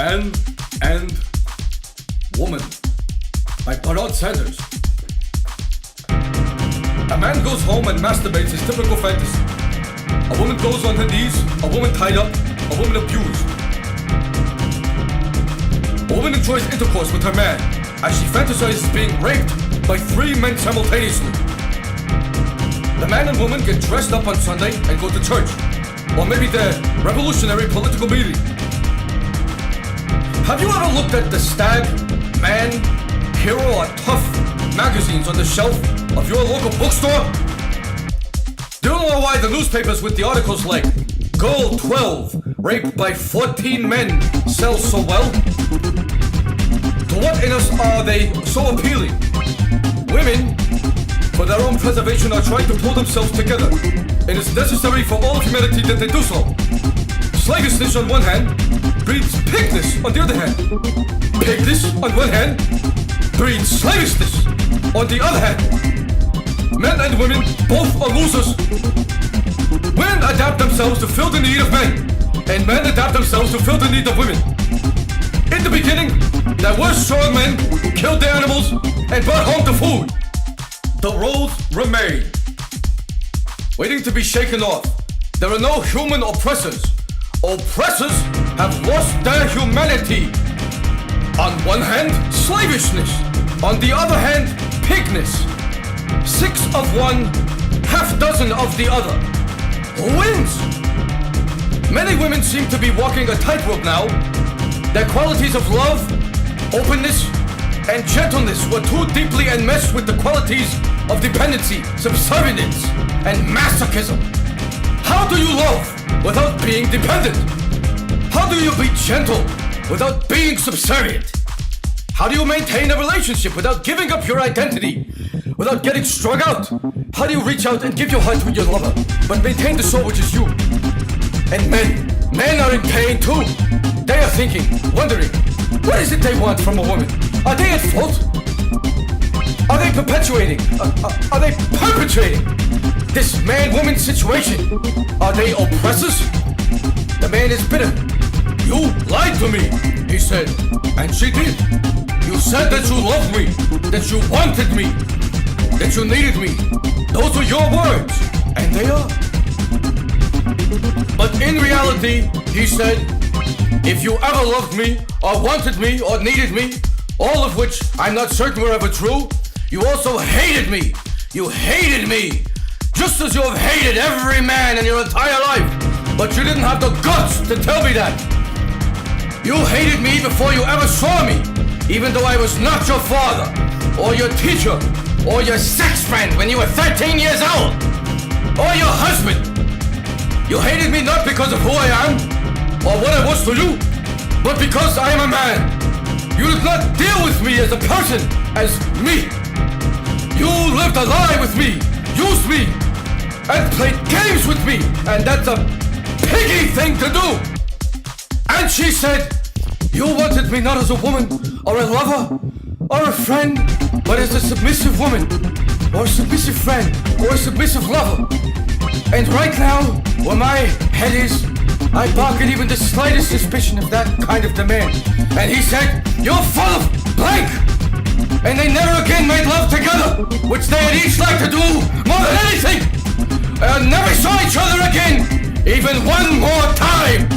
Man and Woman by Bernard Sanders. A man goes home and masturbates his typical fantasy. A woman goes on her knees, a woman tied up, a woman abused. A woman enjoys intercourse with her man as she fantasizes being raped by 3 men simultaneously. The man and woman get dressed up on Sunday and go to church, or maybe their revolutionary political meeting. Have you ever looked at the Stag, Man, Hero, or Tough magazines on the shelf of your local bookstore? Do you know why the newspapers with the articles like Girl 12 raped by 14 men sell so well? To what in us are they so appealing? Women, for their own preservation, are trying to pull themselves together, and it's necessary for all of humanity that they do so. Slavishness on one hand breeds pigness on the other hand. Pigness on one hand breeds slavishness on the other hand. Men and women both are losers. Women adapt themselves to fill the need of men, and men adapt themselves to fill the need of women. In the beginning, there were strong men who killed the animals and brought home the food. The roles remain, waiting to be shaken off. There are no human oppressors. Oppressors have lost their humanity. On one hand, slavishness. On the other hand, pigness. 6 of one, half dozen of the other. Who wins? Many women seem to be walking a tightrope now. Their qualities of love, openness, and gentleness were too deeply enmeshed with the qualities of dependency, subservience, and masochism. How do you love without being dependent? How do you be gentle without being subservient? How do you maintain a relationship without giving up your identity, without getting strung out? How do you reach out and give your heart to your lover, but maintain the soul which is you? And men are in pain too. They are thinking, wondering, what is it they want from a woman? Are they at fault? Are they perpetuating? Are they perpetrating this man-woman situation? Are they oppressors? The man is bitter. You lied to me, he said, and she did. You said that you loved me, that you wanted me, that you needed me. Those were your words, and they are. But in reality, he said, if you ever loved me, or wanted me, or needed me, all of which I'm not certain were ever true, you also hated me. You hated me. Just as you have hated every man in your entire life. But you didn't have the guts to tell me that. You hated me before you ever saw me, even though I was not your father, or your teacher, or your sex friend when you were 13 years old, or your husband. You hated me not because of who I am, or what I was to you, but because I am a man. You did not deal with me as a person, as me. You lived a lie with me, used me, and played games with me, and that's a piggy thing to do. And she said, you wanted me not as a woman, or a lover, or a friend, but as a submissive woman, or a submissive friend, or a submissive lover. And right now, where my head is, I balk at even the slightest suspicion of that kind of demand. And he said, you're full of blank! And they never again made love together, which they had each liked to do more than anything! And never saw each other again, even one more time!